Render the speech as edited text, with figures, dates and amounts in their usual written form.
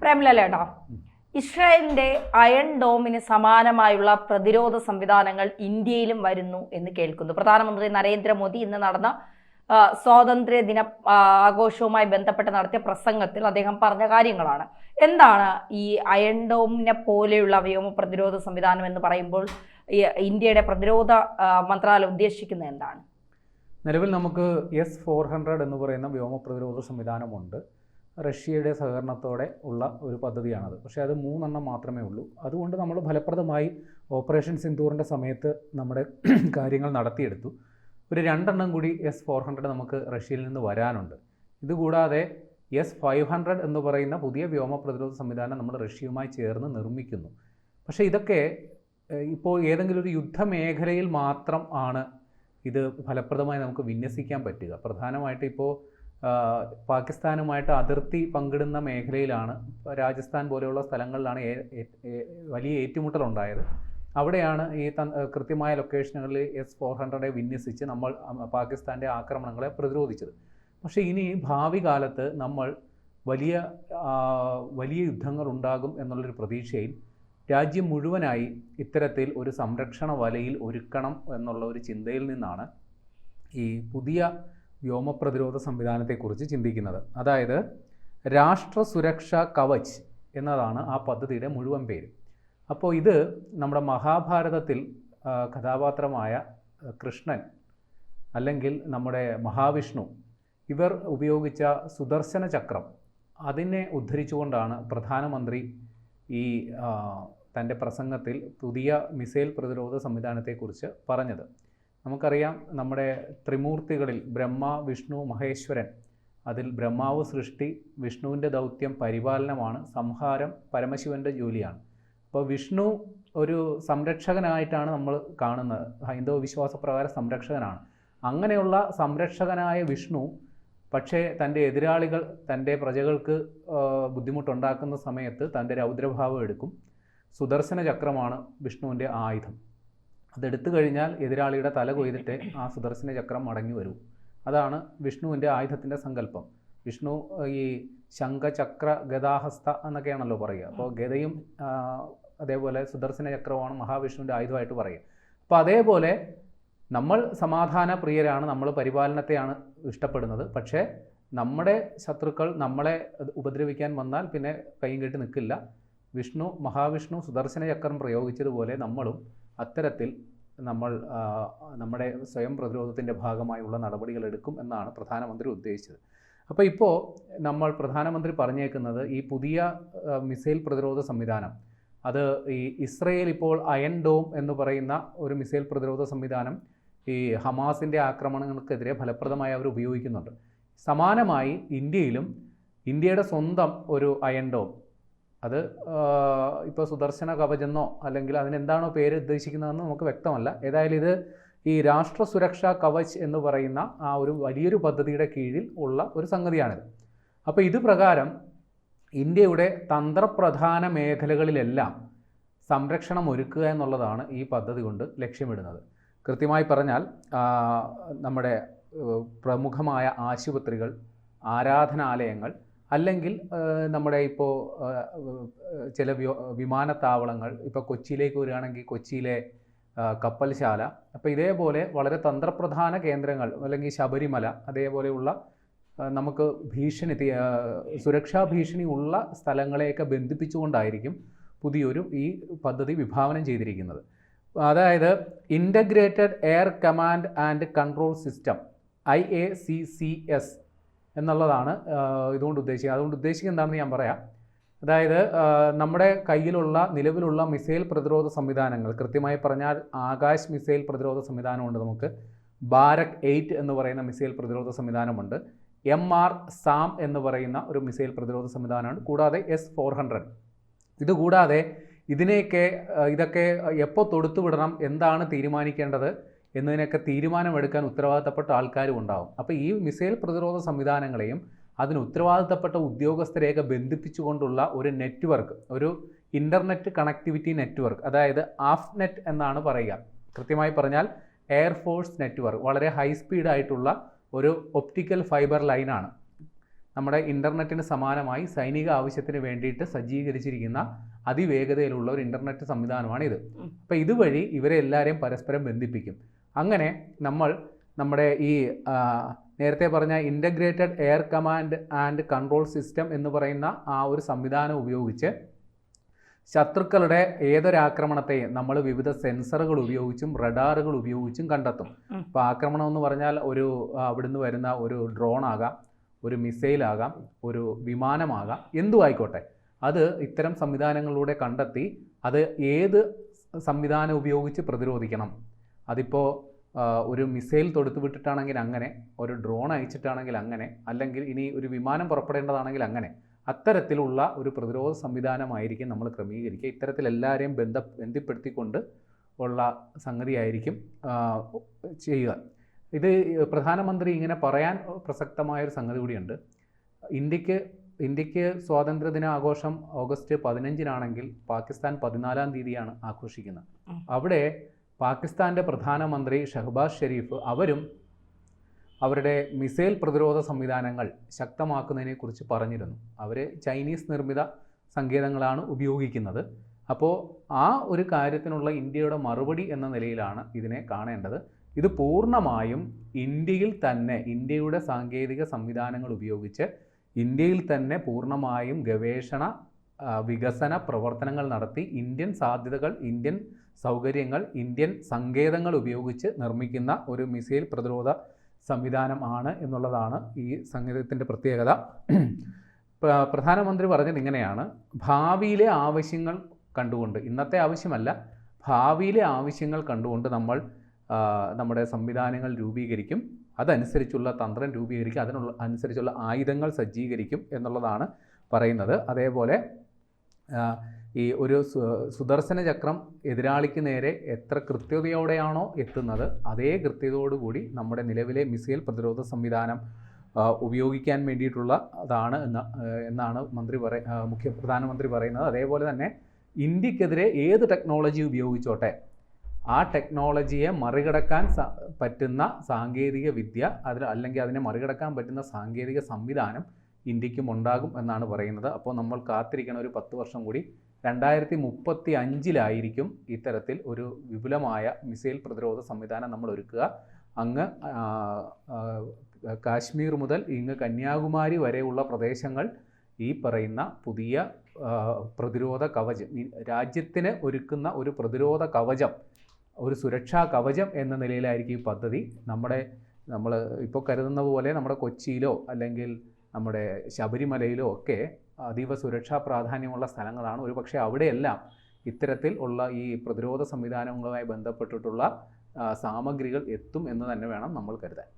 പ്രേംലാലേട്ടാ, ഇസ്രായേലിന്റെ അയൺ ഡോമിന് സമാനമായുള്ള പ്രതിരോധ സംവിധാനങ്ങൾ ഇന്ത്യയിലും വരുന്നു എന്ന് കേൾക്കുന്നു. പ്രധാനമന്ത്രി നരേന്ദ്രമോദി ഇന്ന് നടന്ന സ്വാതന്ത്ര്യ ദിന ആഘോഷവുമായി ബന്ധപ്പെട്ട് നടത്തിയ പ്രസംഗത്തിൽ അദ്ദേഹം പറഞ്ഞ കാര്യങ്ങളാണ്. എന്താണ് ഈ അയൺ ഡോമിനെ പോലെയുള്ള വ്യോമ പ്രതിരോധ സംവിധാനം എന്ന് പറയുമ്പോൾ ഇന്ത്യയുടെ പ്രതിരോധ മന്ത്രാലയം ഉദ്ദേശിക്കുന്നത് എന്താണ്? നിലവിൽ നമുക്ക് S-400 എന്ന് പറയുന്ന വ്യോമ പ്രതിരോധ സംവിധാനമുണ്ട്. റഷ്യയുടെ സഹകരണത്തോടെ ഉള്ള ഒരു പദ്ധതിയാണത്. പക്ഷേ അത് 3 മാത്രമേ ഉള്ളൂ. അതുകൊണ്ട് നമ്മൾ ഫലപ്രദമായി ഓപ്പറേഷൻ സിന്ദൂറിൻ്റെ സമയത്ത് നമ്മുടെ കാര്യങ്ങൾ നടത്തിയെടുത്തു. ഒരു 2 കൂടി S-400 നമുക്ക് റഷ്യയിൽ നിന്ന് വരാനുണ്ട്. ഇതുകൂടാതെ S-500 എന്ന് പറയുന്ന പുതിയ വ്യോമ പ്രതിരോധ സംവിധാനം നമ്മൾ റഷ്യയുമായി ചേർന്ന് നിർമ്മിക്കുന്നു. പക്ഷേ ഇതൊക്കെ ഇപ്പോൾ ഏതെങ്കിലും ഒരു യുദ്ധമേഖലയിൽ മാത്രം ആണ് ഇത് ഫലപ്രദമായി നമുക്ക് വിന്യസിക്കാൻ പറ്റുക. പ്രധാനമായിട്ട് ഇപ്പോൾ പാകിസ്ഥാനുമായിട്ട് അതിർത്തി പങ്കിടുന്ന മേഖലയിലാണ്, രാജസ്ഥാൻ പോലെയുള്ള സ്ഥലങ്ങളിലാണ് വലിയ ഏറ്റുമുട്ടലുണ്ടായത്. അവിടെയാണ് ഈ കൃത്യമായ ലൊക്കേഷനുകളിൽ S-400 വിന്യസിച്ച് നമ്മൾ പാകിസ്ഥാൻ്റെ ആക്രമണങ്ങളെ പ്രതിരോധിച്ചത്. പക്ഷേ ഇനി ഭാവി കാലത്ത് നമ്മൾ വലിയ യുദ്ധങ്ങൾ ഉണ്ടാകും എന്നുള്ളൊരു പ്രതീക്ഷയിൽ രാജ്യം മുഴുവനായി ഇത്തരത്തിൽ ഒരു സംരക്ഷണ വലയിൽ ഒരുക്കണം എന്നുള്ള ഒരു ചിന്തയിൽ നിന്നാണ് ഈ പുതിയ വ്യോമ പ്രതിരോധ സംവിധാനത്തെക്കുറിച്ച് ചിന്തിക്കുന്നത്. അതായത് രാഷ്ട്ര സുരക്ഷാ കവച് എന്നതാണ് ആ പദ്ധതിയുടെ മുഴുവൻ പേര്. അപ്പോൾ ഇത് നമ്മുടെ മഹാഭാരതത്തിൽ കഥാപാത്രമായ കൃഷ്ണൻ അല്ലെങ്കിൽ നമ്മുടെ മഹാവിഷ്ണു ഇവർ ഉപയോഗിച്ച സുദർശന ചക്രം, അതിനെ ഉദ്ധരിച്ചുകൊണ്ടാണ് പ്രധാനമന്ത്രി ഈ തൻ്റെ പ്രസംഗത്തിൽ പുതിയ മിസൈൽ പ്രതിരോധ സംവിധാനത്തെക്കുറിച്ച് പറഞ്ഞത്. നമുക്കറിയാം, നമ്മുടെ ത്രിമൂർത്തികളിൽ ബ്രഹ്മ, വിഷ്ണു, മഹേശ്വരൻ, അതിൽ ബ്രഹ്മാവ് സൃഷ്ടി, വിഷ്ണുവിൻ്റെ ദൗത്യം പരിപാലനമാണ്, സംഹാരം പരമശിവൻ്റെ ജോലിയാണ്. അപ്പോൾ വിഷ്ണു ഒരു സംരക്ഷകനായിട്ടാണ് നമ്മൾ കാണുന്നത്. ഹൈന്ദവ വിശ്വാസപ്രകാരം സംരക്ഷകനാണ്. അങ്ങനെയുള്ള സംരക്ഷകനായ വിഷ്ണു പക്ഷേ തൻ്റെ എതിരാളികൾ, തൻ്റെ പ്രജകൾക്ക് ബുദ്ധിമുട്ടുണ്ടാക്കുന്ന സമയത്ത് തൻ്റെ രൗദ്രഭാവം എടുക്കും. സുദർശന ചക്രമാണ് വിഷ്ണുവിൻ്റെ ആയുധം. അതെടുത്തു കഴിഞ്ഞാൽ എതിരാളിയുടെ തല കൊയ്തിട്ട് ആ സുദർശന ചക്രം മടങ്ങി വരും. അതാണ് വിഷ്ണുവിൻ്റെ ആയുധത്തിൻ്റെ സങ്കല്പം. വിഷ്ണു ഈ ശംഖചക്ര ഗദാഹസ്ത എന്നൊക്കെയാണല്ലോ പറയുക. അപ്പോൾ ഗദയും അതേപോലെ സുദർശന ചക്രമാണ് മഹാവിഷ്ണുവിൻ്റെ ആയുധമായിട്ട് പറയുക. അപ്പോൾ അതേപോലെ നമ്മൾ സമാധാന പ്രിയരാണ്, നമ്മൾ പരിപാലനത്തെയാണ് ഇഷ്ടപ്പെടുന്നത്. പക്ഷേ നമ്മുടെ ശത്രുക്കൾ നമ്മളെ ഉപദ്രവിക്കാൻ വന്നാൽ പിന്നെ കൈയും കെട്ടി നിൽക്കില്ല. മഹാവിഷ്ണു സുദർശന ചക്രം പ്രയോഗിച്ചതുപോലെ നമ്മളും അത്തരത്തിൽ നമ്മുടെ സ്വയം പ്രതിരോധത്തിൻ്റെ ഭാഗമായുള്ള നടപടികൾ എടുക്കും എന്നാണ് പ്രധാനമന്ത്രി ഉദ്ദേശിച്ചത്. അപ്പോൾ ഇപ്പോൾ പ്രധാനമന്ത്രി പറഞ്ഞേക്കുന്നത് ഈ പുതിയ മിസൈൽ പ്രതിരോധ സംവിധാനം, അത് ഈ ഇസ്രയേൽ ഇപ്പോൾ അയൺ ഡോം എന്ന് പറയുന്ന ഒരു മിസൈൽ പ്രതിരോധ സംവിധാനം ഈ ഹമാസിൻ്റെ ആക്രമണങ്ങൾക്കെതിരെ ഫലപ്രദമായി അവർ ഉപയോഗിക്കുന്നുണ്ട്. സമാനമായി ഇന്ത്യയുടെ സ്വന്തം ഒരു അയൺ ഡോം, അത് ഇപ്പോൾ സുദർശന കവചെന്നോ അല്ലെങ്കിൽ അതിനെന്താണോ പേര് ഉദ്ദേശിക്കുന്നതെന്ന് നമുക്ക് വ്യക്തമല്ല. ഏതായാലും ഇത് ഈ രാഷ്ട്ര സുരക്ഷാ കവച് എന്ന് പറയുന്ന ആ ഒരു വലിയൊരു പദ്ധതിയുടെ കീഴിൽ ഉള്ള ഒരു സംഗതിയാണിത്. അപ്പോൾ ഇത് പ്രകാരം ഇന്ത്യയുടെ തന്ത്രപ്രധാന മേഖലകളിലെല്ലാം സംരക്ഷണം ഒരുക്കുക എന്നുള്ളതാണ് ഈ പദ്ധതി കൊണ്ട് ലക്ഷ്യമിടുന്നത്. കൃത്യമായി പറഞ്ഞാൽ നമ്മുടെ പ്രമുഖമായ ആശുപത്രികൾ, ആരാധനാലയങ്ങൾ, അല്ലെങ്കിൽ നമ്മുടെ ഇപ്പോൾ ചില വിമാനത്താവളങ്ങൾ, ഇപ്പോൾ കൊച്ചിയിലേക്ക് വരികയാണെങ്കിൽ കൊച്ചിയിലെ കപ്പൽശാല, അപ്പോൾ ഇതേപോലെ വളരെ തന്ത്രപ്രധാന കേന്ദ്രങ്ങൾ, അല്ലെങ്കിൽ ശബരിമല, അതേപോലെയുള്ള നമുക്ക് സുരക്ഷാ ഭീഷണി ഉള്ള സ്ഥലങ്ങളെയൊക്കെ ബന്ധിപ്പിച്ചുകൊണ്ടായിരിക്കും പുതിയൊരു ഈ പദ്ധതി വിഭാവനം ചെയ്തിരിക്കുന്നത്. അതായത് integrated air command and control system, IACCS എന്നുള്ളതാണ് ഇതുകൊണ്ട് ഉദ്ദേശിക്കുന്നത്. അതുകൊണ്ട് ഉദ്ദേശിക്കുന്നത് എന്താണെന്ന് ഞാൻ പറയാം. അതായത് നമ്മുടെ കയ്യിലുള്ള നിലവിലുള്ള മിസൈൽ പ്രതിരോധ സംവിധാനങ്ങൾ, കൃത്യമായി പറഞ്ഞാൽ ആകാശ് മിസൈൽ പ്രതിരോധ സംവിധാനമുണ്ട്, നമുക്ക് ബാരക് 8 എന്ന് പറയുന്ന മിസൈൽ പ്രതിരോധ സംവിധാനമുണ്ട്, MR-SAM എന്ന് പറയുന്ന ഒരു മിസൈൽ പ്രതിരോധ സംവിധാനമുണ്ട്, കൂടാതെ S-400. ഇതുകൂടാതെ ഇതൊക്കെ എപ്പോൾ തൊടുത്തുവിടണം, എന്താണ് തീരുമാനിക്കേണ്ടത് എന്നതിനൊക്കെ തീരുമാനമെടുക്കാൻ ഉത്തരവാദിത്തപ്പെട്ട ആൾക്കാരും ഉണ്ടാകും. അപ്പോൾ ഈ മിസൈൽ പ്രതിരോധ സംവിധാനങ്ങളെയും അതിന് ഉത്തരവാദിത്തപ്പെട്ട ഉദ്യോഗസ്ഥരെയൊക്കെ ബന്ധിപ്പിച്ചുകൊണ്ടുള്ള ഒരു നെറ്റ്വർക്ക്, ഒരു ഇൻ്റർനെറ്റ് കണക്ടിവിറ്റി നെറ്റ്വർക്ക്, അതായത് AFNet എന്നാണ് പറയുക. കൃത്യമായി പറഞ്ഞാൽ എയർഫോഴ്സ് നെറ്റ്വർക്ക്, വളരെ ഹൈ സ്പീഡായിട്ടുള്ള ഒരു ഒപ്റ്റിക്കൽ ഫൈബർ ലൈനാണ്. നമ്മുടെ ഇൻ്റർനെറ്റിന് സമാനമായി സൈനിക ആവശ്യത്തിന് വേണ്ടിയിട്ട് സജ്ജീകരിച്ചിരിക്കുന്ന അതിവേഗതയിലുള്ള ഒരു ഇൻ്റർനെറ്റ് സംവിധാനമാണിത്. അപ്പോൾ ഇതുവഴി ഇവരെ എല്ലാവരെയും പരസ്പരം ബന്ധിപ്പിക്കും. അങ്ങനെ നമ്മുടെ ഈ നേരത്തെ പറഞ്ഞ integrated air command and control system എന്ന് പറയുന്ന ആ ഒരു സംവിധാനം ഉപയോഗിച്ച് ശത്രുക്കളുടെ ഏതൊരാക്രമണത്തെയും നമ്മൾ വിവിധ സെൻസറുകൾ ഉപയോഗിച്ചും റഡാറുകൾ ഉപയോഗിച്ചും കണ്ടെത്തും. അപ്പോൾ ആക്രമണം എന്ന് പറഞ്ഞാൽ അവിടുന്ന് വരുന്ന ഒരു ഡ്രോൺ ആകാം, ഒരു മിസൈലാകാം, ഒരു വിമാനമാകാം, എന്തും ആയിക്കോട്ടെ, അത് ഇത്തരം സംവിധാനങ്ങളിലൂടെ കണ്ടെത്തി അത് ഏത് സംവിധാനം ഉപയോഗിച്ച് പ്രതിരോധിക്കണം. അതിപ്പോൾ ഒരു മിസൈൽ തൊടുത്തു വിട്ടിട്ടാണെങ്കിൽ അങ്ങനെ, ഒരു ഡ്രോൺ അയച്ചിട്ടാണെങ്കിൽ അങ്ങനെ, അല്ലെങ്കിൽ ഇനി ഒരു വിമാനം പുറപ്പെടേണ്ടതാണെങ്കിൽ അങ്ങനെ, അത്തരത്തിലുള്ള ഒരു പ്രതിരോധ സംവിധാനമായിരിക്കും നമ്മൾ ക്രമീകരിക്കുക. ഇത്തരത്തിൽ എല്ലാവരെയും ബന്ധപ്പെടുത്തിക്കൊണ്ട് ഉള്ള സംഗതിയായിരിക്കും ചെയ്യുക. ഇത് പ്രധാനമന്ത്രി ഇങ്ങനെ പറയാൻ പ്രസക്തമായൊരു സംഗതി കൂടിയുണ്ട്. ഇന്ത്യക്ക് സ്വാതന്ത്ര്യദിന ആഘോഷം ഓഗസ്റ്റ് 15-നാണെങ്കിൽ പാകിസ്ഥാൻ 14-ാം തീയതിയാണ് ആഘോഷിക്കുന്നത്. അവിടെ പാകിസ്ഥാൻ്റെ പ്രധാനമന്ത്രി ഷഹബാസ് ഷെരീഫ് അവരും അവരുടെ മിസൈൽ പ്രതിരോധ സംവിധാനങ്ങൾ ശക്തമാക്കുന്നതിനെക്കുറിച്ച് പറഞ്ഞിരുന്നു. അവർ ചൈനീസ് നിർമ്മിത സങ്കേതങ്ങളാണ് ഉപയോഗിക്കുന്നത്. അപ്പോൾ ആ ഒരു കാര്യത്തിനുള്ള ഇന്ത്യയുടെ മറുപടി എന്ന നിലയിലാണ് ഇതിനെ കാണേണ്ടത്. ഇത് പൂർണ്ണമായും ഇന്ത്യയുടെ സാങ്കേതിക സംവിധാനങ്ങൾ ഉപയോഗിച്ച് ഇന്ത്യയിൽ തന്നെ പൂർണ്ണമായും ഗവേഷണ വികസന പ്രവർത്തനങ്ങൾ നടത്തി ഇന്ത്യൻ സാധ്യതകൾ, ഇന്ത്യൻ സൗകര്യങ്ങൾ, ഇന്ത്യൻ സങ്കേതങ്ങൾ ഉപയോഗിച്ച് നിർമ്മിക്കുന്ന ഒരു മിസൈൽ പ്രതിരോധ സംവിധാനം ആണ് എന്നുള്ളതാണ് ഈ സംഗീതത്തിൻ്റെ പ്രത്യേകത. പ്രധാനമന്ത്രി പറഞ്ഞത് ഇങ്ങനെയാണ്: ഭാവിയിലെ ആവശ്യങ്ങൾ കണ്ടുകൊണ്ട്, ഇന്നത്തെ ആവശ്യമല്ല, ഭാവിയിലെ ആവശ്യങ്ങൾ കണ്ടുകൊണ്ട് നമ്മൾ നമ്മുടെ സംവിധാനങ്ങൾ രൂപീകരിക്കും, അതനുസരിച്ചുള്ള തന്ത്രം രൂപീകരിക്കും, അനുസരിച്ചുള്ള ആയുധങ്ങൾ സജ്ജീകരിക്കും എന്നുള്ളതാണ് പറയുന്നത്. അതേപോലെ ഈ ഒരു സുദർശന ചക്രം എതിരാളിക്ക് നേരെ എത്ര കൃത്യതയോടെയാണോ എത്തുന്നത്, അതേ കൃത്യതയോടുകൂടി നമ്മുടെ നിലവിലെ മിസൈൽ പ്രതിരോധ സംവിധാനം ഉപയോഗിക്കാൻ വേണ്ടിയിട്ടുള്ള അതാണ് എന്നാണ് പ്രധാനമന്ത്രി പറയുന്നത്. അതേപോലെ തന്നെ ഇന്ത്യക്കെതിരെ ഏത് ടെക്നോളജി ഉപയോഗിച്ചോട്ടെ, ആ ടെക്നോളജിയെ മറികടക്കാൻ പറ്റുന്ന സാങ്കേതിക വിദ്യ അല്ലെങ്കിൽ അതിനെ മറികടക്കാൻ പറ്റുന്ന സാങ്കേതിക സംവിധാനം ഇന്ത്യക്കും ഉണ്ടാകും എന്നാണ് പറയുന്നത്. അപ്പോൾ നമ്മൾ കാത്തിരിക്കണം ഒരു 10 വർഷം കൂടി. 2035-ലായിരിക്കും ഇത്തരത്തിൽ ഒരു വിപുലമായ മിസൈൽ പ്രതിരോധ സംവിധാനം നമ്മൾ ഒരുക്കുക. അങ്ങ് കാശ്മീർ മുതൽ ഇങ്ങ് കന്യാകുമാരി വരെയുള്ള പ്രദേശങ്ങൾ ഈ പറയുന്ന പുതിയ പ്രതിരോധ കവചം, രാജ്യത്തിന് ഒരുക്കുന്ന ഒരു പ്രതിരോധ കവചം, ഒരു സുരക്ഷാ കവചം എന്ന നിലയിലായിരിക്കും ഈ പദ്ധതി. നമ്മൾ ഇപ്പോൾ കരുതുന്ന പോലെ നമ്മുടെ കൊച്ചിയിലോ അല്ലെങ്കിൽ നമ്മുടെ ശബരിമലയിലോ ഒക്കെ അതീവ സുരക്ഷാ പ്രാധാന്യമുള്ള സ്ഥലങ്ങളാണ്. ഒരുപക്ഷെ അവിടെയെല്ലാം ഇത്തരത്തിൽ ഉള്ള ഈ പ്രതിരോധ സംവിധാനങ്ങളുമായി ബന്ധപ്പെട്ടിട്ടുള്ള സാമഗ്രികൾ എത്തും എന്ന് തന്നെ വേണം നമ്മൾ കരുതാൻ.